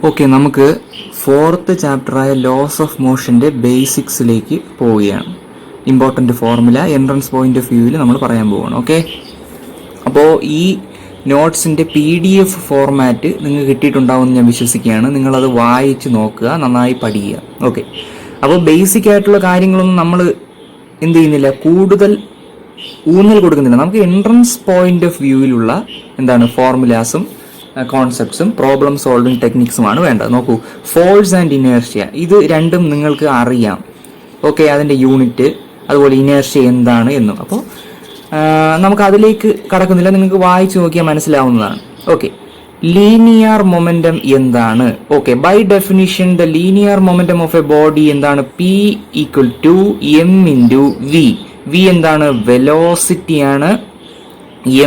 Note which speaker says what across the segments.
Speaker 1: Okay, നമുക്ക് fourth ചാപ്റ്ററായ loss of മോഷൻ്റെ ബേസിക്സിലേക്ക് പോവുകയാണ്. Important formula entrance point of വ്യൂവിൽ നമ്മൾ പറയാൻ പോവുകയാണ്. ഓക്കെ, അപ്പോൾ ഈ നോട്ട്സിൻ്റെ PDF ഫോർമാറ്റ് നിങ്ങൾക്ക് കിട്ടിയിട്ടുണ്ടാവുമെന്ന് ഞാൻ വിശ്വസിക്കുകയാണ്. നിങ്ങളത് വായിച്ച് നോക്കുക, നന്നായി പഠിക്കുക. ഓക്കെ, അപ്പോൾ ബേസിക് ആയിട്ടുള്ള കാര്യങ്ങളൊന്നും നമ്മൾ എന്ത് ചെയ്യുന്നില്ല, കൂടുതൽ ഊന്നൽ കൊടുക്കുന്നില്ല. നമുക്ക് എൻട്രൻസ് പോയിന്റ് ഓഫ് വ്യൂവിലുള്ള ഫോർമുലാസും കോൺസെപ്റ്റ്സും പ്രോബ്ലം സോൾവിങ് ടെക്നിക്സുമാണ് വേണ്ടത്. നോക്കൂ, ഫോഴ്സ് ആൻഡ് ഇനേർഷ്യ, ഇത് രണ്ടും നിങ്ങൾക്ക് അറിയാം. ഓക്കെ, അതിൻ്റെ യൂണിറ്റ്, അതുപോലെ ഇനേർഷ്യ എന്താണ് എന്നും. അപ്പോൾ നമുക്ക് അതിലേക്ക് കടക്കുന്നില്ല, നിങ്ങൾക്ക് വായിച്ചു നോക്കിയാൽ മനസ്സിലാവുന്നതാണ്. ഓക്കെ, ലീനിയർ മൊമെന്റം എന്താണ്? Okay, by definition the linear momentum of a body എന്താണ്? P = m × v. v എന്താണ്? വെലോസിറ്റിയാണ്,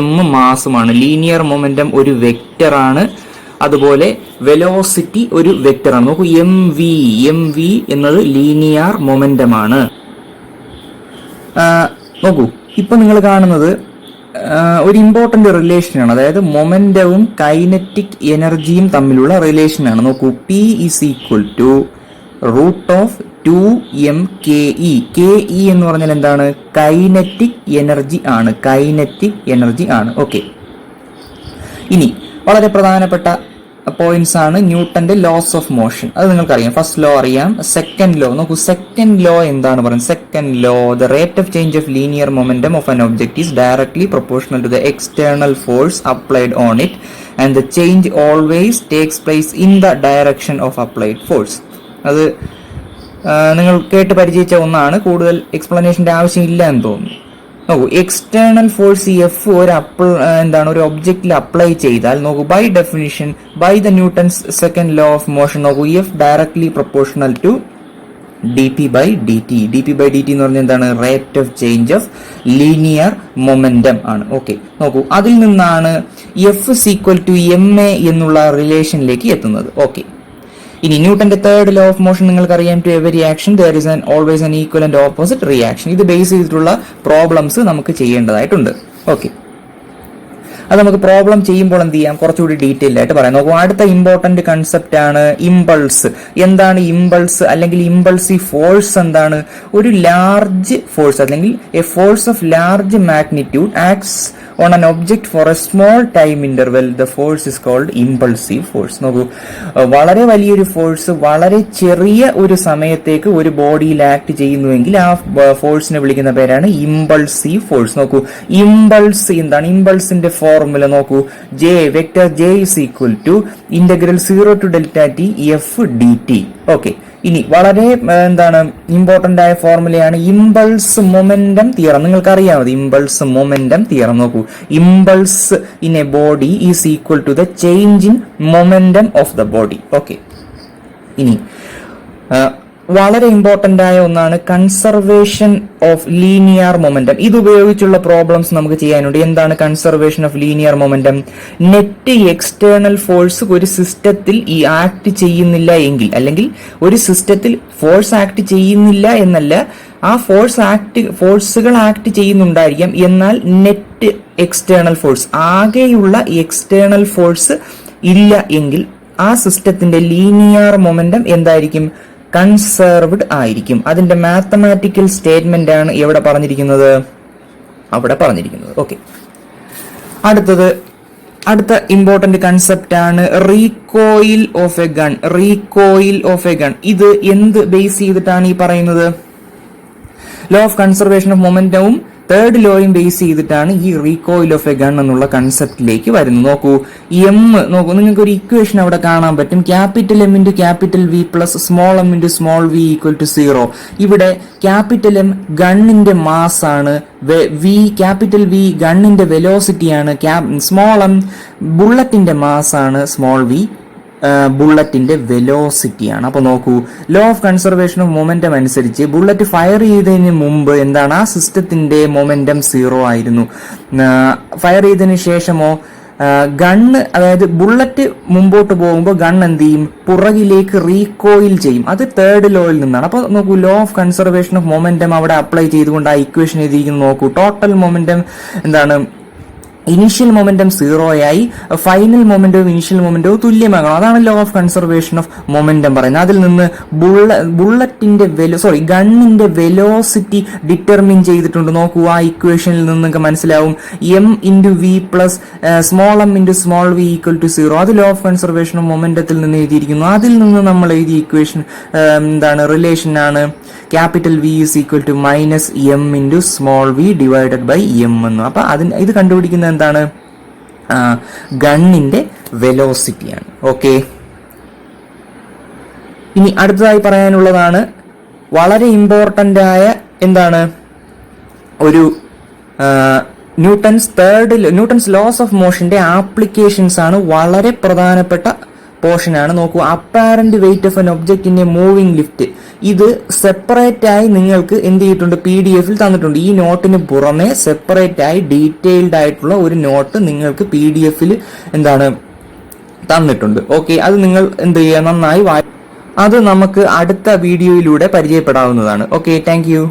Speaker 1: m മാസുമാണ്. ലീനിയർ മൊമെന്റം ഒരു വെക്റ്ററാണ്, അതുപോലെ വെലോസിറ്റി ഒരു വെക്റ്ററാണ്. നോക്കൂ, mv എന്നത് ലീനിയർ മൊമെന്റമാണ്. നോക്കൂ, ഇപ്പൊ നിങ്ങൾ കാണുന്നത് ഒരു ഇമ്പോർട്ടന്റ് റിലേഷനാണ്, അതായത് മൊമെന്റവും കൈനറ്റിക് എനർജിയും തമ്മിലുള്ള റിലേഷനാണ്. നോക്കൂ, P = √2mke. ke എന്ന് പറഞ്ഞാൽ എന്താണ്? കൈനറ്റിക് എനർജി ആണ്, കൈനറ്റിക് എനർജി ആണ്. ഓക്കെ, ഇനി വളരെ പ്രധാനപ്പെട്ട പോയിന്റ്സ് ആണ് ന്യൂട്ടന്റെ ലോസ് ഓഫ് മോഷൻ. അത് നിങ്ങൾക്കറിയാം. ഫസ്റ്റ് ലോ അറിയാം, സെക്കൻഡ് ലോ. നോക്കൂ, സെക്കൻഡ് ലോ എന്താണ് പറയുന്നത്? Second law, the rate of change of linear momentum of an object is directly proportional to the external force applied on it and the change always takes place in the direction of applied force. അത് നിങ്ങൾ കേട്ട് പരിചയിച്ച ഒന്നാണ്, കൂടുതൽ എക്സ്പ്ലനേഷന്റെ ആവശ്യമില്ല എന്ന് തോന്നുന്നു. നോക്കൂ, external force F ഒരു ഒബ്ജക്റ്റിൽ അപ്ലൈ ചെയ്താൽ, നോക്കൂ, by definition, by the Newton's second law of motion, നോക്കൂ, F directly proportional to dp/dt. dp/dt എന്ന് പറഞ്ഞാൽ എന്താണ്? Rate of change of linear momentum ആണ്. ഓക്കെ, നോക്കൂ, അതിൽ നിന്നാണ് F = ma എന്നുള്ള റിലേഷനിലേക്ക് എത്തുന്നത്. ഓക്കെ, ഇനി ന്യൂട്ടന്റെ തേർഡ് ലോ ഓഫ് മോഷൻ നിങ്ങൾക്കറിയാം, to every action there is always an equal and opposite reaction. ഇത് ബേസ് ചെയ്തിട്ടുള്ള പ്രോബ്ലംസ് നമുക്ക് ചെയ്യേണ്ടതായിട്ടുണ്ട്. ഓക്കെ, അത് നമുക്ക് പ്രോബ്ലം ചെയ്യുമ്പോൾ എന്ത് ചെയ്യാം, കുറച്ചുകൂടി ഡീറ്റെയിൽ ആയിട്ട് പറയാം. നോക്കൂ, അടുത്ത ഇമ്പോർട്ടന്റ് കൺസെപ്റ്റ് ആണ് ഇമ്പൾസ്. എന്താണ് ഇമ്പൾസ് അല്ലെങ്കിൽ ഇമ്പൾസീവ് ഫോഴ്സ്? എന്താണ്? ഒരു ലാർജ് ഫോഴ്സ് അല്ലെങ്കിൽ A force of large magnitude acts on an object for a small time interval, the force is called impulsive force. നോക്കൂ, വളരെ വലിയൊരു ഫോഴ്സ് വളരെ ചെറിയ ഒരു സമയത്തേക്ക് ഒരു ബോഡിയിൽ ആക്ട് ചെയ്യുന്നുവെങ്കിൽ ആ ഫോഴ്സിനെ വിളിക്കുന്ന പേരാണ് ഇമ്പൾസീവ് ഫോഴ്സ്. നോക്കൂ, ഇമ്പൾസ് എന്താണ്? ഇമ്പൾസിന്റെ ഫോർമുല നോക്കൂ, vector J = (0 to delta t f dt). Okay, ഇനി വളരെ ഇമ്പോർട്ടന്റ് ആയ ഫോർമുലയാണ് ഇമ്പൾസ് മൊമെന്റം തിയറം. നിങ്ങൾക്ക് അറിയാമത് ഇമ്പൾസ് മൊമെന്റം തിയറം. നോക്കൂ, impulse in a body is equal to the change in momentum of the body. Okay, ഇനി വളരെ ഇമ്പോർട്ടന്റ് ആയ ഒന്നാണ് കൺസർവേഷൻ ഓഫ് ലീനിയർ മൊമെന്റം. ഇത് ഉപയോഗിച്ചുള്ള പ്രോബ്ലംസ് നമുക്ക് ചെയ്യാനുണ്ട്. എന്താണ് conservation of linear momentum? Net external force ഒരു സിസ്റ്റത്തിൽ ഈ ആക്ട് ചെയ്യുന്നില്ല എങ്കിൽ, അല്ലെങ്കിൽ ഒരു സിസ്റ്റത്തിൽ ഫോഴ്സ് ആക്ട് ചെയ്യുന്നില്ല എന്നല്ല, ആ ഫോഴ്സുകൾ ആക്ട് ചെയ്യുന്നുണ്ടായിരിക്കാം, എന്നാൽ നെറ്റ് എക്സ്റ്റേണൽ ഫോഴ്സ്, ആകെയുള്ള എക്സ്റ്റേണൽ ഫോഴ്സ് ഇല്ല എങ്കിൽ ആ സിസ്റ്റത്തിന്റെ ലീനിയർ മൊമെന്റം എന്തായിരിക്കും? കൺസർവ്ഡ് ആയിരിക്കും. അതിന്റെ മാത്തമാറ്റിക്കൽ സ്റ്റേറ്റ്മെന്റ് ആണ് എവിടെ പറഞ്ഞിരിക്കുന്നത്? അവിടെ പറഞ്ഞിരിക്കുന്നത്. ഓക്കെ, അടുത്ത ഇമ്പോർട്ടന്റ് കൺസെപ്റ്റ് ആണ് recoil of a gun. Recoil of a gun, ഇത് എന്ത് ബേസ് ചെയ്തിട്ടാണ് ഈ പറയുന്നത്? ലോ ഓഫ് കൺസർവേഷൻ ഓഫ് മൊമെന്റവും തേർഡ് ലോയും ബേസ് ചെയ്തിട്ടാണ് ഈ റീകോയിൽ ഓഫ് എ ഗൺ എന്നുള്ള കൺസെപ്റ്റിലേക്ക് വരുന്നത്. നോക്കൂ, നോക്കൂ, നിങ്ങൾക്ക് ഒരു ഇക്വേഷൻ അവിടെ കാണാൻ പറ്റും, M × V plus m × v = 0. ഇവിടെ M ഗണ്ണിന്റെ മാസ് ആണ്, V ഗണ്ണിന്റെ വെലോസിറ്റി ആണ്, m ബുള്ളറ്റിന്റെ മാസ് ആണ്, v ബുള്ളറ്റിന്റെ വെലോസിറ്റി ആണ്. അപ്പൊ നോക്കൂ, law of conservation of momentum അനുസരിച്ച് ബുള്ളറ്റ് ഫയർ ചെയ്തതിന് മുമ്പ് എന്താണ്? ആ സിസ്റ്റത്തിന്റെ മൊമെന്റം 0 ആയിരുന്നു. ഫയർ ചെയ്തതിന് ശേഷമോ ഗണ്ണ്, അതായത് ബുള്ളറ്റ് മുമ്പോട്ട് പോകുമ്പോൾ ഗൺ എന്ത് ചെയ്യും? പുറകിലേക്ക് റീകോയിൽ ചെയ്യും. അത് തേർഡ് ലോയിൽ നിന്നാണ്. അപ്പൊ നോക്കൂ, law of conservation of momentum അവിടെ അപ്ലൈ ചെയ്തുകൊണ്ട് ആ ഇക്വേഷൻ എഴുതിയിരിക്കുന്നു. നോക്കൂ, ടോട്ടൽ മൊമെന്റം ഇനീഷ്യൽ മൊമെന്റം 0 ആയി, ഫൈനൽ മൊമെന്റവും ഇനീഷ്യൽ മൊമെന്റവും തുല്യമാകണം. അതാണ് law of conservation of momentum പറയുന്നത്. അതിൽ നിന്ന് ഗണ്ണിന്റെ വെലോസിറ്റി ഡിറ്റർമിൻ ചെയ്തിട്ടുണ്ട്. നോക്കൂ, ആ ഇക്വേഷനിൽ നിന്ന് നിങ്ങൾക്ക് മനസ്സിലാവും M into V plus small M into small V equal to 0. അത് ലോ ഓഫ് കൺസർവേഷൻ ഓഫ് മൊമെന്റത്തിൽ നിന്ന് എഴുതിയിരിക്കുന്നു. അതിൽ നിന്ന് നമ്മൾ എഴുതിയ ഇക്വേഷൻ റിലേഷൻ ആണ് capital V is equal to minus M into small V divided by M എന്ന്. അപ്പൊ ഇത് കണ്ടുപിടിക്കുന്നത് എന്താണ്? ഗണ്ണിന്റെ വെലോസിറ്റിയാണ്. ഓക്കെ, ഇനി അടുത്തതായി പറയാനുള്ളതാണ് വളരെ ഇമ്പോർട്ടന്റ് ആയ ഒരു ന്യൂട്ടൺസ് ലോസ് ഓഫ് മോഷന്റെ ആപ്ലിക്കേഷൻസ് ആണ്. വളരെ പ്രധാനപ്പെട്ട പോർഷൻ ആണ്. നോക്കൂ, apparent weight of N object in A moving lift. ഇത് സെപ്പറേറ്റ് ആയി നിങ്ങൾക്ക് എന്ത് ചെയ്തിട്ടുണ്ട്? PDF-ൽ തന്നിട്ടുണ്ട്. ഈ നോട്ടിന് പുറമെ സെപ്പറേറ്റ് ആയി ഡീറ്റെയിൽഡ് ആയിട്ടുള്ള ഒരു നോട്ട് നിങ്ങൾക്ക് PDF-ൽ തന്നിട്ടുണ്ട്. ഓക്കെ, അത് നിങ്ങൾ എന്ത് ചെയ്യുക? നന്നായി അത് നമുക്ക് അടുത്ത വീഡിയോയിലൂടെ പരിചയപ്പെടാവുന്നതാണ്. Okay, thank you.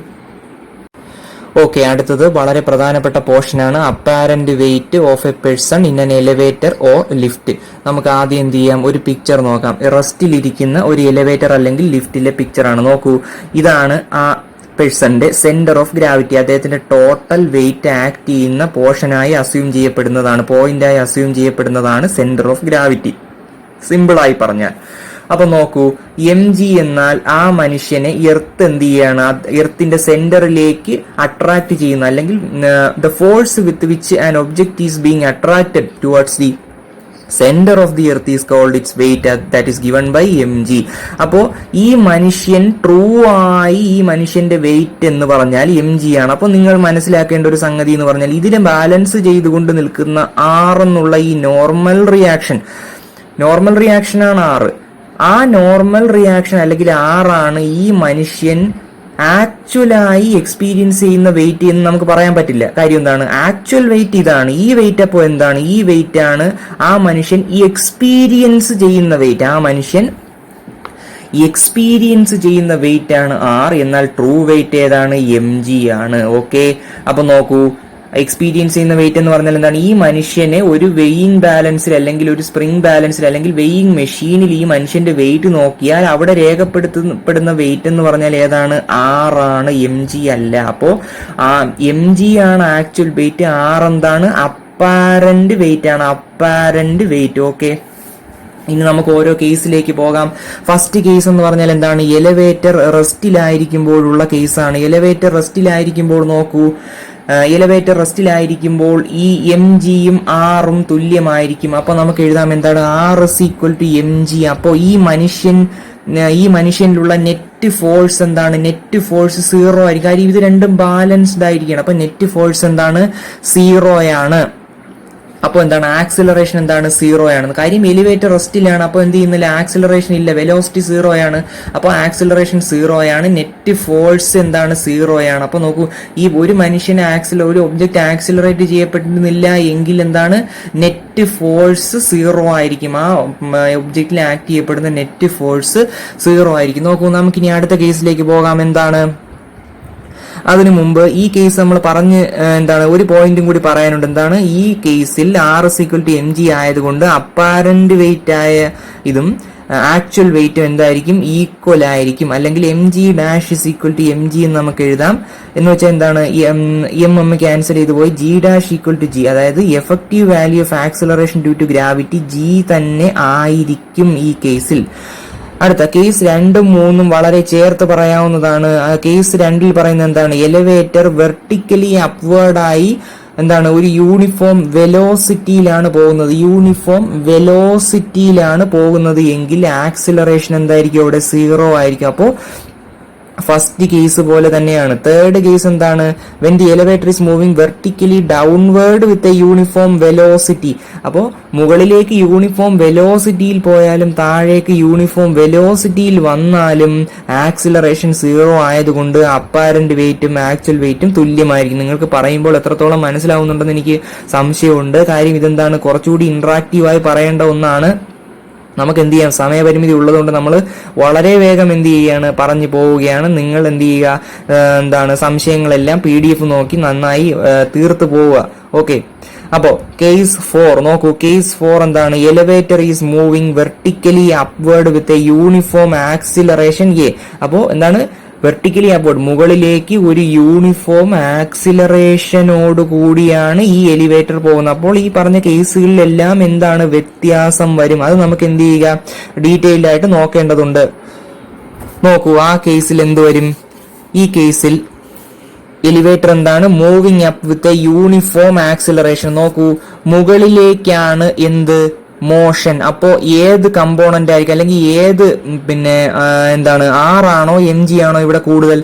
Speaker 1: ഓക്കെ, അടുത്തത് വളരെ പ്രധാനപ്പെട്ട പോർഷനാണ് apparent weight of a person in an elevator or lift. നമുക്ക് ആദ്യം എന്ത് ചെയ്യാം? ഒരു പിക്ചർ നോക്കാം. റെസ്റ്റിലിരിക്കുന്ന ഒരു എലിവേറ്റർ അല്ലെങ്കിൽ ലിഫ്റ്റിലെ പിക്ചറാണ്. നോക്കൂ, ഇതാണ് ആ പേഴ്സന്റെ സെന്റർ ഓഫ് ഗ്രാവിറ്റി. അദ്ദേഹത്തിന്റെ ടോട്ടൽ വെയിറ്റ് ആക്ട് ചെയ്യുന്ന പോർഷനായി അസ്യൂം ചെയ്യപ്പെടുന്നതാണ്, പോയിന്റായി അസ്യൂം ചെയ്യപ്പെടുന്നതാണ് സെന്റർ ഓഫ് ഗ്രാവിറ്റി, സിമ്പിളായി പറഞ്ഞാൽ. അപ്പൊ നോക്കൂ, mg എന്നാൽ ആ മനുഷ്യനെ എർത്ത് എന്ത് ചെയ്യാണ്? എർത്തിന്റെ സെന്ററിലേക്ക് അട്രാക്ട് ചെയ്യുന്ന, അല്ലെങ്കിൽ the force with which an object is being attracted towards the centre of the earth is called its weight that is given by mg. അപ്പോ ഈ മനുഷ്യൻ ട്രൂ ആയി ഈ മനുഷ്യന്റെ വെയിറ്റ് എന്ന് പറഞ്ഞാൽ mg ആണ്. അപ്പൊ നിങ്ങൾ മനസ്സിലാക്കേണ്ട ഒരു സംഗതി എന്ന് പറഞ്ഞാൽ ഇതിനെ ബാലൻസ് ചെയ്തുകൊണ്ട് നിൽക്കുന്ന R എന്നുള്ള ഈ നോർമൽ റിയാക്ഷൻ ആണ് R. ആ നോർമൽ റിയാക്ഷൻ അല്ലെങ്കിൽ R ആണ് ഈ മനുഷ്യൻ ആക്ച്വലായി എക്സ്പീരിയൻസ് ചെയ്യുന്ന വെയിറ്റ് എന്ന് നമുക്ക് പറയാൻ പറ്റില്ല. കാര്യം എന്താണ്? ആക്ച്വൽ വെയിറ്റ് ഇതാണ്. ഈ വെയിറ്റ് അപ്പോൾ എന്താണ്? ഈ വെയിറ്റ് ആണ് ആ മനുഷ്യൻ എക്സ്പീരിയൻസ് ചെയ്യുന്ന വെയിറ്റ്. ആ മനുഷ്യൻ എക്സ്പീരിയൻസ് ചെയ്യുന്ന വെയിറ്റ് ആണ് R. എന്നാൽ ട്രൂ വെയിറ്റ് ഏതാണ്? mg ആണ്. ഓക്കെ, അപ്പൊ നോക്കൂ, എക്സ്പീരിയൻസ് ചെയ്യുന്ന വെയിറ്റ് എന്ന് പറഞ്ഞാൽ എന്താണ്? ഈ മനുഷ്യനെ ഒരു വെയിങ് ബാലൻസിൽ അല്ലെങ്കിൽ ഒരു സ്പ്രിംഗ് ബാലൻസിൽ അല്ലെങ്കിൽ വെയിങ് മെഷീനിൽ ഈ മനുഷ്യന്റെ വെയിറ്റ് നോക്കിയാൽ അവിടെ രേഖപ്പെടുത്തപ്പെടുന്ന വെയിറ്റ് എന്ന് പറഞ്ഞാൽ ഏതാണ്? R ആണ്, mg അല്ല. അപ്പോ mg ആണ് ആക്ച്വൽ വെയിറ്റ്, R എന്താണ്? അപ്പാരന്റ് വെയിറ്റ് ആണ്, അപ്പാരന്റ് വെയിറ്റ്. ഓക്കെ, ഇനി നമുക്ക് ഓരോ കേസിലേക്ക് പോകാം. ഫസ്റ്റ് കേസ് എന്ന് പറഞ്ഞാൽ എന്താണ്? എലിവേറ്റർ റെസ്റ്റിലായിരിക്കുമ്പോഴുള്ള കേസാണ്. എലിവേറ്റർ റെസ്റ്റിലായിരിക്കുമ്പോൾ നോക്കൂ, എലിവേറ്റർ റെസ്റ്റിലായിരിക്കുമ്പോൾ ഈ mgയും R-ഉം തുല്യമായിരിക്കും. അപ്പൊ നമുക്ക് എഴുതാം എന്താണ്? R is equal to mg. അപ്പോ ഈ മനുഷ്യനിലുള്ള നെറ്റ് ഫോഴ്സ് എന്താണ്? നെറ്റ് ഫോഴ്സ് 0 ആയിരിക്കും. കാര്യം ഇത് രണ്ടും ബാലൻസ്ഡ് ആയിരിക്കണം. അപ്പൊ നെറ്റ് ഫോഴ്സ് എന്താണ്? 0 ആണ്. അപ്പോൾ എന്താണ്? ആക്സിലറേഷൻ എന്താണ്? 0 ആണ്. കാര്യം എലിവേറ്റർ റെസ്റ്റിലാണ്. അപ്പോൾ എന്ത് ചെയ്യുന്നില്ല? ആക്സിലറേഷൻ ഇല്ല, വെലോസിറ്റി 0 ആണ്. അപ്പോൾ ആക്സിലറേഷൻ 0 ആണ്. നെറ്റ് ഫോഴ്സ് എന്താണ്? 0 ആണ്. അപ്പോൾ നോക്കൂ, ഈ ഒരു മനുഷ്യന് ഒരു ഒബ്ജക്റ്റ് ആക്സിലറേറ്റ് ചെയ്യപ്പെടുന്നില്ല എങ്കിൽ എന്താണ്? നെറ്റ് ഫോഴ്സ് 0 ആയിരിക്കും. ആ ഒബ്ജക്റ്റിൽ ആക്ട് ചെയ്യപ്പെടുന്ന നെറ്റ് ഫോഴ്സ് 0 ആയിരിക്കും. നോക്കൂ, നമുക്കിനി അടുത്ത കേസിലേക്ക് പോകാം. എന്താണ്? അതിനു മുമ്പ് ഈ കേസ് നമ്മൾ ഒരു പോയിന്റും കൂടി പറയാനുണ്ട്. എന്താണ്? ഈ കേസിൽ R is equal to mg ആയതുകൊണ്ട് അപ്പാരന്റ് വെയിറ്റ് ആയ ഇതും ആക്ച്വൽ വെയിറ്റും എന്തായിരിക്കും? ഈക്വൽ ആയിരിക്കും. അല്ലെങ്കിൽ mg dash is equal to mg എന്ന് നമുക്ക് എഴുതാം. എന്ന് വെച്ചാൽ എന്താണ്? m ക്യാൻസൽ ചെയ്ത് പോയി g dash equal to g, അതായത് effective value of acceleration due to gravity g തന്നെ ആയിരിക്കും ഈ കേസിൽ. അടുത്ത കേസ് 2ഉം 3ഉം വളരെ ചേർത്ത് പറയാവുന്നതാണ്. കേസ് 2ൽ പറയുന്നത് എന്താണ്? എലിവേറ്റർ വെർട്ടിക്കലി അപ്വേർഡായി ഒരു യൂണിഫോം വെലോസിറ്റിയിലാണ് പോകുന്നത് എങ്കിൽ ആക്സിലറേഷൻ എന്തായിരിക്കും? അവിടെ 0 ആയിരിക്കും. അപ്പോ ഫസ്റ്റ് കേസ് പോലെ തന്നെയാണ്. തേർഡ് കേസ് എന്താണ്? When the elevator is moving vertically downward with a uniform velocity. അപ്പോൾ മുകളിലേക്ക് യൂണിഫോം വെലോസിറ്റിയിൽ പോയാലും താഴേക്ക് യൂണിഫോം വെലോസിറ്റിയിൽ വന്നാലും ആക്സിലറേഷൻ 0 ആയതുകൊണ്ട് അപ്പാരന്റ് വെയിറ്റും ആക്ച്വൽ വെയിറ്റും തുല്യമായിരിക്കും. നിങ്ങൾക്ക് പറയുമ്പോൾ എത്രത്തോളം മനസ്സിലാവുന്നുണ്ടെന്ന് എനിക്ക് സംശയമുണ്ട്. കാര്യം ഇതെന്താണ്? കുറച്ചുകൂടി ഇന്ററാക്റ്റീവായി പറയേണ്ട ഒന്നാണ്. നമുക്ക് എന്ത് ചെയ്യാം? സമയപരിമിതി ഉള്ളതുകൊണ്ട് നമ്മൾ വളരെ വേഗം എന്ത് ചെയ്യുകയാണ്? പറഞ്ഞു പോവുകയാണ്. നിങ്ങൾ എന്ത് ചെയ്യുക? സംശയങ്ങളെല്ലാം PDF നോക്കി നന്നായി തീർത്ത് പോവുക. ഓക്കെ, അപ്പോൾ കേസ് 4 നോക്കൂ. കേസ് 4 എന്താണ്? Elevator is moving vertically upward with a uniform acceleration A. അപ്പോൾ എന്താണ്? വെർട്ടിക്കലി അപ്വേർഡ്, മുകളിലേക്ക് ഒരു യൂണിഫോം ആക്സിലറേഷനോട് കൂടിയാണ് ഈ എലിവേറ്റർ പോകുന്നത്. അപ്പോൾ ഈ പറഞ്ഞ കേസുകളിലെല്ലാം എന്താണ് വ്യത്യാസം വരും? അത് നമുക്ക് എന്ത് ചെയ്യുക? ഡീറ്റെയിൽഡ് ആയിട്ട് നോക്കേണ്ടതുണ്ട്. നോക്കൂ, ആ കേസിൽ എന്ത് വരും? ഈ കേസിൽ എലിവേറ്റർ എന്താണ്? Moving up with a uniform acceleration. നോക്കൂ, മുകളിലേക്കാണ് എന്ത്? മോഷൻ. അപ്പോ ഏത് കമ്പോണന്റ് ആയിരിക്കും, അല്ലെങ്കിൽ ഏത് എന്താണ്, ആർ ആണോ എം ജി ആണോ ഇവിടെ കൂടുതൽ?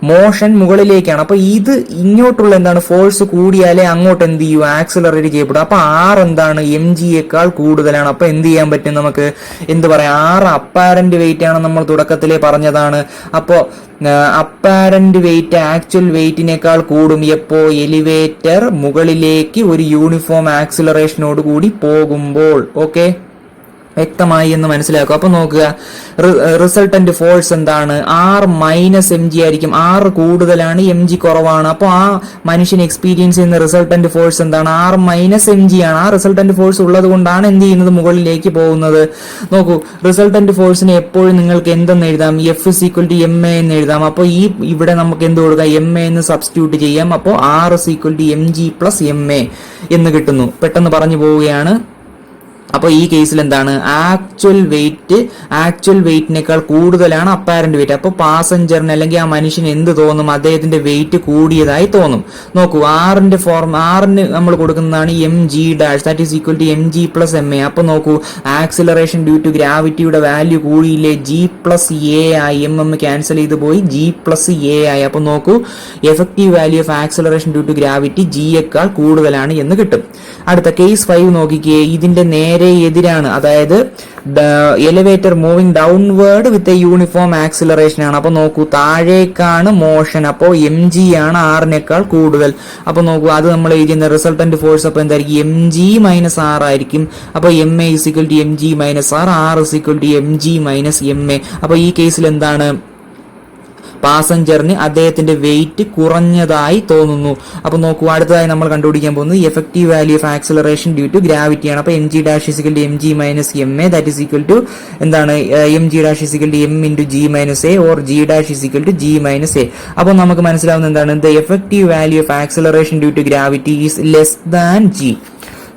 Speaker 1: മോഷൻ മുകളിലേക്കാണ്. അപ്പൊ ഇത് ഇങ്ങോട്ടുള്ള എന്താണ്? ഫോഴ്സ് കൂടിയാലേ അങ്ങോട്ട് എന്ത് ചെയ്യൂ? ആക്സിലറേറ്റ് ചെയ്യപ്പെടും. അപ്പൊ ആർ എന്താണ്? എം ജിയേക്കാൾ കൂടുതലാണ്. അപ്പൊ എന്ത് ചെയ്യാൻ പറ്റും? നമുക്ക് എന്ത് പറയാം? ആർ അപ്പാരന്റ് വെയിറ്റ് ആണ്, നമ്മൾ തുടക്കത്തിലേ പറഞ്ഞതാണ്. അപ്പോ അപ്പാരന്റ് വെയിറ്റ് ആക്ച്വൽ വെയിറ്റിനേക്കാൾ കൂടും. എപ്പോ? എലിവേറ്റർ മുകളിലേക്ക് ഒരു യൂണിഫോം ആക്സിലറേഷനോട് കൂടി പോകുമ്പോൾ. ഓക്കെ, വ്യക്തമായി എന്ന് മനസ്സിലാക്കുക. അപ്പൊ നോക്കുക, റിസൾട്ടന്റ് ഫോഴ്സ് എന്താണ്? ആർ മൈനസ് എം ജി ആയിരിക്കും. ആർ കൂടുതലാണ്, എം ജി കുറവാണ്. അപ്പോൾ ആ മനുഷ്യൻ എക്സ്പീരിയൻസ് ചെയ്യുന്ന റിസൾട്ടന്റ് ഫോഴ്സ് എന്താണ്? ആർ മൈനസ് എം ജി ആണ്. ആ റിസൾട്ടന്റ് ഫോഴ്സ് ഉള്ളത് കൊണ്ടാണ് എന്ത് ചെയ്യുന്നത്? മുകളിലേക്ക് പോകുന്നത്. നോക്കൂ, റിസൾട്ടന്റ് ഫോഴ്സിനെ എപ്പോഴും നിങ്ങൾക്ക് എന്തെന്ന് എഴുതാം? F is equal to M A എന്ന് എഴുതാം. അപ്പോൾ ഈ ഇവിടെ നമുക്ക് എന്ത് കൊടുക്കാം? എം എ എന്ന് സബ്സ്റ്റിറ്റ്യൂട്ട് ചെയ്യാം. അപ്പോൾ R is equal to M G plus M A എന്ന് കിട്ടുന്നു. പെട്ടെന്ന് പറഞ്ഞു പോവുകയാണ്. അപ്പോൾ ഈ കേസിൽ എന്താണ്? ആക്ച്വൽ വെയിറ്റിനേക്കാൾ കൂടുതലാണ് അപ്പാരന്റ് വെയിറ്റ്. അപ്പോൾ പാസഞ്ചറിന് അല്ലെങ്കിൽ ആ മനുഷ്യന് എന്ത് തോന്നും? അദ്ദേഹത്തിന്റെ വെയിറ്റ് കൂടിയതായി തോന്നും. നോക്കൂ, ആറിന് നമ്മൾ കൊടുക്കുന്നതാണ് M G dash, that is equal to M G plus M A. അപ്പൊ നോക്കൂ, ആക്സിലറേഷൻ ഡ്യൂ ടു ഗ്രാവിറ്റിയുടെ വാല്യൂ കൂടിയില്ലേ? ജി പ്ലസ് എ ആയി. എം ക്യാൻസൽ ചെയ്ത് പോയി, ജി പ്ലസ് എ ആയി. അപ്പൊ നോക്കൂ, effective value of acceleration due to gravity ജിയേക്കാൾ കൂടുതലാണ് എന്ന് കിട്ടും. അടുത്ത കേസ് 5 നോക്കിക്കേ. ഇതിന്റെ നേരെ എതിരാണ്, അതായത് elevator moving downward with a uniform acceleration ആണ്. അപ്പൊ നോക്കൂ, താഴേക്കാണ് മോഷൻ. അപ്പോൾ എം ജി ആണ് ആറിനേക്കാൾ കൂടുതൽ. അപ്പൊ നോക്കൂ, അത് നമ്മൾ എഴുതുന്ന റിസൾട്ടന്റ് ഫോഴ്സ് അപ്പൊ എന്തായിരിക്കും? എം ജി മൈനസ് ആർ ആയിരിക്കും. അപ്പൊ M A is equal to M G minus R is equal to M G minus M A. അപ്പൊ ഈ കേസിൽ എന്താണ്? പാസഞ്ചറിന് അദ്ദേഹത്തിന്റെ വെയിറ്റ് കുറഞ്ഞതായി തോന്നുന്നു. അപ്പൊ നോക്കൂ, അടുത്തതായി നമ്മൾ കണ്ടുപിടിക്കാൻ പോകുന്നത് effective value of acceleration due to gravity ആണ്. അപ്പൊ M G dash is equal to M G minus M A, that is equal to എന്താണ്? M G dash is equal to M into G minus A or G dash is equal to G minus A. അപ്പൊ നമുക്ക് മനസ്സിലാവുന്ന എന്താണ്? The effective value of acceleration due to gravity is less than G.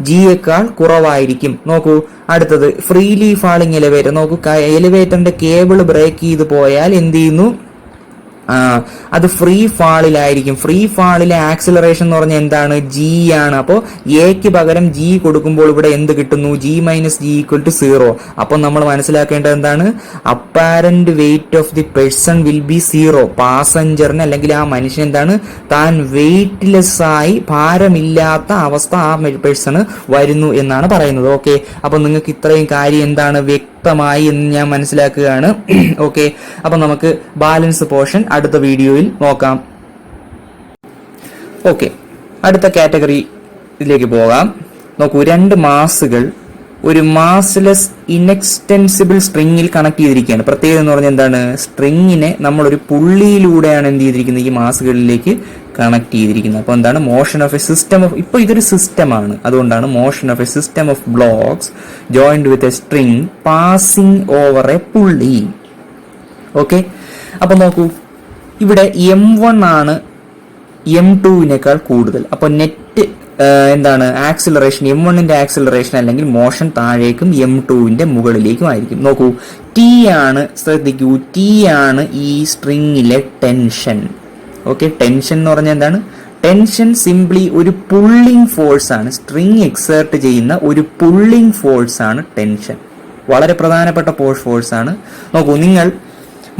Speaker 1: ജിയേക്കാൾ കുറവായിരിക്കും. നോക്കൂ, അടുത്തത് freely falling elevator. നോക്കൂ, എലിവേറ്ററിന്റെ cable break ചെയ്ത് പോയാൽ എന്ത് ചെയ്യുന്നു? അത് ഫ്രീ ഫാളിലായിരിക്കും. ഫ്രീ ഫാളിലെ ആക്സിലറേഷൻ എന്ന് പറഞ്ഞാൽ എന്താണ്? ജി ആണ്. അപ്പോൾ എക്ക് പകരം ജി കൊടുക്കുമ്പോൾ ഇവിടെ എന്ത് കിട്ടുന്നു? G minus G equal to 0. അപ്പൊ നമ്മൾ മനസ്സിലാക്കേണ്ടത് എന്താണ്? Apparent weight of the person will be 0. പാസഞ്ചറിന് അല്ലെങ്കിൽ ആ മനുഷ്യൻ എന്താണ്? താൻ വെയിറ്റ്ലെസ് ആയി, ഭാരമില്ലാത്ത അവസ്ഥ ആ പേഴ്സണ് വരുന്നു എന്നാണ് പറയുന്നത്. ഓക്കെ, അപ്പൊ നിങ്ങൾക്ക് ഇത്രയും കാര്യം എന്താണ്? വ്യക്തമായി എന്ന് ഞാൻ മനസ്സിലാക്കുകയാണ്. ഓക്കെ, അപ്പൊ നമുക്ക് ബാലൻസ് പോർഷൻ അടുത്ത വീഡിയോയിൽ നോക്കാം. ഓക്കെ, അടുത്ത കാറ്റഗറിയിലേക്ക് പോകാം. നോക്കൂ, 2 മാസുകൾ ഒരു മാസ്ലെസ് ഇൻഎക്സ്റ്റെൻസിബിൾ സ്ട്രിങ്ങിൽ കണക്ട് ചെയ്തിരിക്കുകയാണ്. പ്രത്യേകത എന്ന് പറഞ്ഞാൽ എന്താണ്? സ്ട്രിങ്ങിനെ നമ്മൾ ഒരു പുള്ളിയിലൂടെയാണ് എന്ത് ചെയ്തിരിക്കുന്നത്? ഈ മാസുകളിലേക്ക് കണക്ട് ചെയ്തിരിക്കുന്നത്. അപ്പോൾ എന്താണ്? Motion of A system of, ഇപ്പോൾ ഇതൊരു സിസ്റ്റമാണ്, അതുകൊണ്ടാണ് motion of A system of blocks joined with a string passing over A പുള്ളി. ഓക്കെ, അപ്പൊ നോക്കൂ, ഇവിടെ M1 ആണ് M2വിനേക്കാൾ കൂടുതൽ. അപ്പൊ നെറ്റ് എന്താണ്? ആക്സിലറേഷൻ, M1ന്റെ ആക്സിലറേഷൻ അല്ലെങ്കിൽ മോഷൻ താഴേക്കും M2വിന്റെ മുകളിലേക്കും ആയിരിക്കും. നോക്കൂ, T ആണ്, ശ്രദ്ധിക്കൂ, T ആണ് ഈ സ്ട്രിങ്ങിലെ ടെൻഷൻ. ഓക്കെ, ടെൻഷൻ എന്ന് പറഞ്ഞാൽ എന്താണ്? ടെൻഷൻ സിംപ്ലി ഒരു പുള്ളിംഗ് ഫോഴ്സ് ആണ്. സ്ട്രിങ് എക്സേർട്ട് ചെയ്യുന്ന ഒരു പുള്ളിംഗ് ഫോഴ്സ് ആണ് ടെൻഷൻ. വളരെ പ്രധാനപ്പെട്ട ഫോഴ്സ് ആണ്. നോക്കൂ, നിങ്ങൾ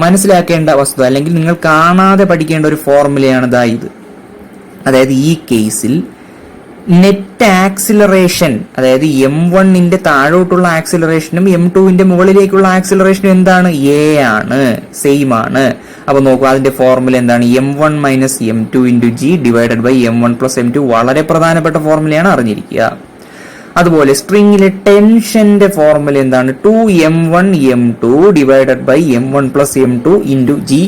Speaker 1: മനസ്സിലാക്കേണ്ട വസ്തുത അല്ലെങ്കിൽ നിങ്ങൾ കാണാതെ പഠിക്കേണ്ട ഒരു ഫോർമുലയാണ് ഇത്. അതായത് ഈ കേസിൽ നെറ്റ് ആക്സിലറേഷൻ, അതായത് M1ന്റെ താഴോട്ടുള്ള ആക്സിലറേഷനും M2വിന്റെ മുകളിലേക്കുള്ള ആക്സിലറേഷനും എന്താണ്? A ആണ്, സെയിം ആണ്. അപ്പൊ നോക്കൂ, അതിന്റെ ഫോർമുല എന്താണ്? M1 minus M2 into G divided by M1 plus M2. വളരെ പ്രധാനപ്പെട്ട ഫോർമുലയാണ്, അറിഞ്ഞിരിക്കുക. അതുപോലെ സ്ട്രിങ്ങിലെ ടെൻഷന്റെ ഫോർമുല എന്താണ്? 2M1 M2 divided by M1 plus M2 into G.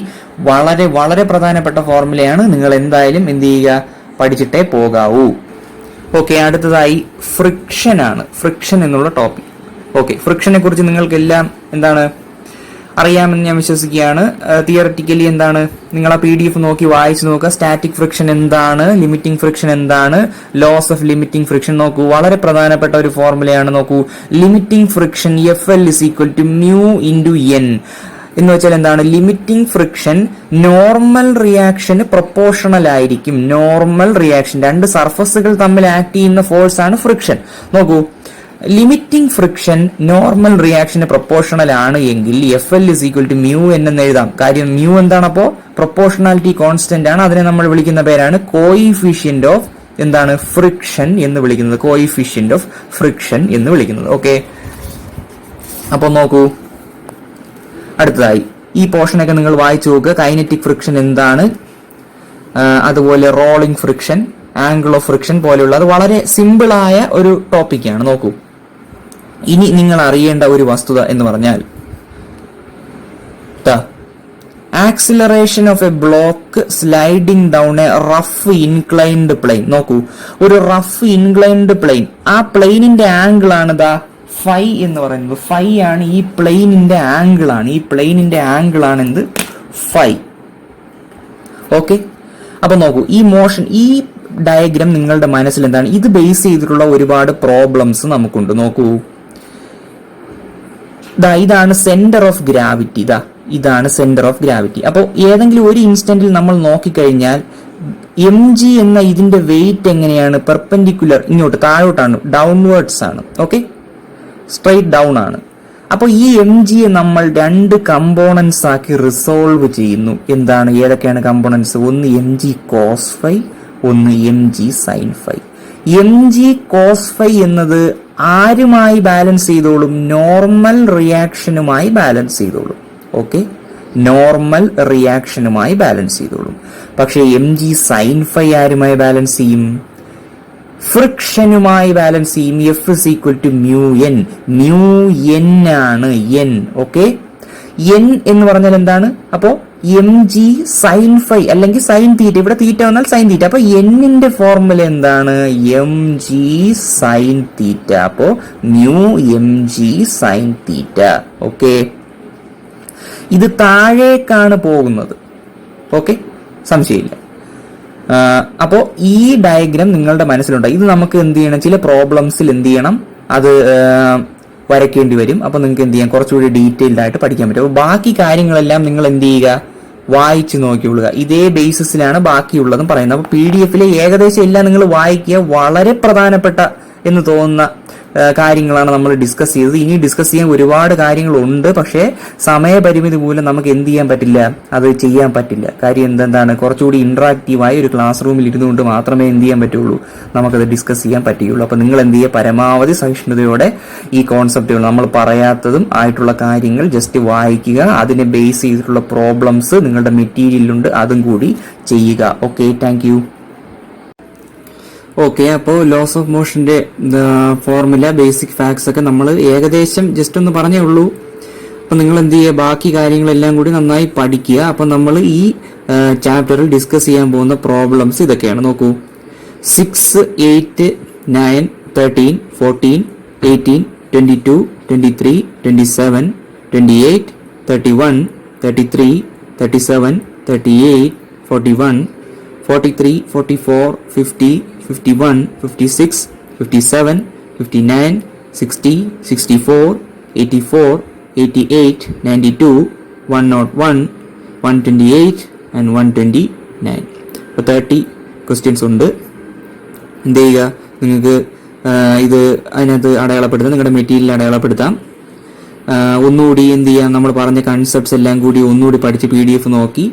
Speaker 1: വളരെ വളരെ പ്രധാനപ്പെട്ട ഫോർമുലയാണ്. നിങ്ങൾ എന്തായാലും എന്ത് ചെയ്യുക? പഠിച്ചിട്ടേ പോകാവൂ. ഓക്കെ, അടുത്തതായി ഫ്രിക്ഷൻ ആണ്. ഫ്രിക്ഷൻ എന്നുള്ള ടോപ്പിക്. ഓക്കെ, ഫ്രിക്ഷനെ കുറിച്ച് നിങ്ങൾക്കെല്ലാം എന്താണ് അറിയാമെന്ന് ഞാൻ വിശ്വസിക്കുകയാണ്. തിയററ്റിക്കലി എന്താണ്, നിങ്ങൾ ആ PDF നോക്കി വായിച്ചു നോക്കുക. സ്റ്റാറ്റിക് ഫ്രിക്ഷൻ എന്താണ്, ലിമിറ്റിംഗ് ഫ്രിക്ഷൻ എന്താണ്, ലോസ് ഓഫ് ലിമിറ്റിംഗ് ഫ്രിക്ഷൻ നോക്കൂ. വളരെ പ്രധാനപ്പെട്ട ഒരു ഫോർമുലയാണ്. നോക്കൂ, ലിമിറ്റിംഗ് ഫ്രിക്ഷൻ FL = μ × n എന്ന് വെച്ചാൽ എന്താണ്, ലിമിറ്റിംഗ് ഫ്രിക്ഷൻ നോർമൽ റിയാക്ഷന് പ്രൊപ്പോർഷണൽ ആയിരിക്കും. നോർമൽ റിയാക്ഷൻ, രണ്ട് സർഫസുകൾ തമ്മിൽ ആക്ട് ചെയ്യുന്ന ഫോഴ്സ് ആണ് ഫ്രിക്ഷൻ. നോക്കൂ, ലിമിറ്റിംഗ് ഫ്രിക്ഷൻ നോർമൽ റിയാക്ഷന് പ്രൊപ്പോർഷണൽ ആണ് എങ്കിൽ FL = μn എന്ന് എഴുതാം. കാര്യം മ്യൂ എന്താണ്, അപ്പോ പ്രൊപ്പോർഷണാലിറ്റി കോൺസ്റ്റന്റ് ആണ്. അതിനെ നമ്മൾ വിളിക്കുന്ന പേരാണ് കോയിഫിഷ്യന്റ് ഓഫ് എന്താണ്, ഫ്രിക്ഷൻ എന്ന് വിളിക്കുന്നത്. കോയിഫിഷ്യന്റ് ഓഫ് ഫ്രിക്ഷൻ എന്ന് വിളിക്കുന്നത്. ഓക്കെ, അപ്പൊ നോക്കൂ, അടുത്തതായി ഈ പോർഷനൊക്കെ നിങ്ങൾ വായിച്ചു നോക്കുക. കൈനറ്റിക് ഫ്രിക്ഷൻ എന്താണ്, അതുപോലെ rolling friction, angle of friction പോലെയുള്ള, അത് വളരെ സിമ്പിൾ ആയ ഒരു ടോപ്പിക്കാണ്. നോക്കൂ, ഇനി നിങ്ങൾ അറിയേണ്ട ഒരു വസ്തുത എന്ന് പറഞ്ഞാൽ acceleration of A block sliding down A rough inclined plane. നോക്കൂ, ഒരു റഫ് ഇൻക്ലൈൻഡ് പ്ലെയിൻ, ആ പ്ലെയിനിന്റെ ആംഗിൾ ആണ് ഫൈ എന്ന് പറയുന്നത്. ഫൈ ആണ് ഈ പ്ലെയിനിന്റെ ആംഗിൾ ആണ്. ഈ പ്ലെയിനിന്റെ ആംഗിൾ ആണ് എന്ത്, ഫൈ. ഓക്കെ, അപ്പൊ നോക്കൂ, ഈ മോഷൻ, ഈ ഡയഗ്രാം നിങ്ങളുടെ മനസ്സിൽ എന്താണ്, ഇത് ബേസ് ചെയ്തിട്ടുള്ള ഒരുപാട് പ്രോബ്ലംസ് നമുക്കുണ്ട്. നോക്കൂ, ഇതാണ് സെന്റർ ഓഫ് ഗ്രാവിറ്റി. ഇതാണ് സെന്റർ ഓഫ് ഗ്രാവിറ്റി. അപ്പോൾ ഏതെങ്കിലും ഒരു ഇൻസ്റ്റന്റിൽ നമ്മൾ നോക്കിക്കഴിഞ്ഞാൽ mg എന്ന ഇതിന്റെ വെയിറ്റ് എങ്ങനെയാണ്, പെർപെൻഡിക്കുലർ, ഇങ്ങോട്ട് താഴോട്ടാണ്, ഡൗൺവേർഡ്സ് ആണ്. ഓക്കെ, സ്ട്രെയിറ്റ് ഡൗൺ ആണ്. അപ്പോൾ ഈ mg നമ്മൾ രണ്ട് കമ്പോണൻസ് ആക്കി റിസോൾവ് ചെയ്യുന്നു. എന്താണ്, ഏതൊക്കെയാണ് കമ്പോണൻസ്? ഒന്ന് mg cos φ, ഒന്ന് mg sin φ. mg cos φ എന്നത് ആരുമായി ബാലൻസ് ചെയ്തോളും? നോർമൽ റിയാക്ഷനുമായി ബാലൻസ് ചെയ്തോളും. ഓക്കെ, നോർമൽ റിയാക്ഷനുമായി ബാലൻസ് ചെയ്തോളും. പക്ഷേ mg sin φ ആരുമായി ബാലൻസ് ചെയ്യും? ഫ്രിക്ഷനുമായി ബാലൻസ് ചെയ്യും. F = μn. μn ആണ് n. ഓക്കെ, n എന്ന് പറഞ്ഞാൽ എന്താണ്? അപ്പോ mg sin φ അല്ലെങ്കിൽ sin θ, ഇവിടെ തീറ്റ വന്നാൽ sin θ. അപ്പൊ n ന്റെ ഫോർമുല എന്താണ്? mg sin θ. അപ്പോ μmg sin θ. ഓക്കെ, ഇത് താഴേക്കാണ് പോകുന്നത്. ഓക്കെ, സംശയമില്ല. അപ്പോ ഈ ഡയഗ്രാം നിങ്ങളുടെ മനസ്സിലുണ്ട്. ഇത് നമുക്ക് എന്ത് ചെയ്യണം, ചില പ്രോബ്ലംസിൽ എന്ത് ചെയ്യണം, അത് വരയ്ക്കേണ്ടി വരും. അപ്പൊ നിങ്ങൾക്ക് എന്ത് ചെയ്യാം, കുറച്ചുകൂടി ഡീറ്റെയിൽഡ് ആയിട്ട് പഠിക്കാൻ പറ്റും. അപ്പോൾ ബാക്കി കാര്യങ്ങളെല്ലാം നിങ്ങൾ എന്ത് ചെയ്യുക, വായിച്ചു നോക്കിക്കൊള്ളുക. ഇതേ ബേസിസിലാണ് ബാക്കിയുള്ളതും പറയുന്നത്. അപ്പൊ PDF ഏകദേശം എല്ലാം നിങ്ങൾ വായിക്കുക. വളരെ പ്രധാനപ്പെട്ട എന്ന് തോന്നുന്ന കാര്യങ്ങളാണ് നമ്മൾ ഡിസ്കസ് ചെയ്തത്. ഇനി ഡിസ്കസ് ചെയ്യാൻ ഒരുപാട് കാര്യങ്ങളുണ്ട്. പക്ഷേ സമയപരിമിതി മൂലം നമുക്ക് എന്ത് ചെയ്യാൻ പറ്റില്ല, അത് ചെയ്യാൻ പറ്റില്ല. കാര്യം എന്താണ്, കുറച്ചുകൂടി ഇന്ററാക്റ്റീവായി ഒരു ക്ലാസ് റൂമിൽ ഇരുന്നുകൊണ്ട് മാത്രമേ എന്ത് ചെയ്യാൻ പറ്റുള്ളൂ, നമുക്കത് ഡിസ്കസ് ചെയ്യാൻ പറ്റുകയുള്ളൂ. അപ്പൊ നിങ്ങൾ എന്ത് ചെയ്യുക, പരമാവധി സഹിഷ്ണുതയോടെ ഈ കോൺസെപ്റ്റുകൾ, നമ്മൾ പറയാത്തതും ആയിട്ടുള്ള കാര്യങ്ങൾ ജസ്റ്റ് വായിക്കുക. അതിനെ ബേസ് ചെയ്തിട്ടുള്ള പ്രോബ്ലംസ് നിങ്ങളുടെ മെറ്റീരിയലുണ്ട്, അതും കൂടി ചെയ്യുക. Okay, thank you. ഓക്കെ, അപ്പോൾ ലോസ് ഓഫ് മോഷന്റെ ഫോർമുല, ബേസിക് ഫാക്ട്സ് ഒക്കെ നമ്മൾ ഏകദേശം ജസ്റ്റ് ഒന്ന് പറഞ്ഞേ ഉള്ളൂ. അപ്പൊ നിങ്ങൾ എന്ത് ചെയ്യുക, ബാക്കി കാര്യങ്ങളെല്ലാം കൂടി നന്നായി പഠിക്കുക. അപ്പൊ നമ്മൾ ഈ ചാപ്റ്ററിൽ ഡിസ്കസ് ചെയ്യാൻ പോകുന്ന പ്രോബ്ലംസ് ഇതൊക്കെയാണ്. നോക്കൂ, 6, 8, 9, 13, 14, 18, 22, 23, 27, 28, 31, 33, 37, 38, 41, 43, 44, 50, 51, 56, 57, 59, 60, 64, 84, 88, 92, 101, 128 and 129. അപ്പോൾ 30 ക്വസ്റ്റ്യൻസ് ഉണ്ട്. എന്ത് ചെയ്യുക, നിങ്ങൾക്ക് ഇത് അതിനകത്ത് അടയാളപ്പെടുത്താം, നിങ്ങളുടെ മെറ്റീരിയൽ അടയാളപ്പെടുത്താം. ഒന്നുകൂടി എന്ത് ചെയ്യാം, നമ്മൾ പറഞ്ഞ കൺസെപ്റ്റ്സ് എല്ലാം കൂടി ഒന്നുകൂടി പഠിച്ച് PDF നോക്കി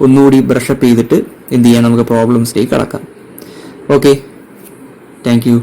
Speaker 1: ഒന്നുകൂടി ബ്രഷപ്പ് ചെയ്തിട്ട് എന്ത് ചെയ്യാം, നമുക്ക് പ്രോബ്ലംസിലേക്ക് കടക്കാം. Okay, thank U.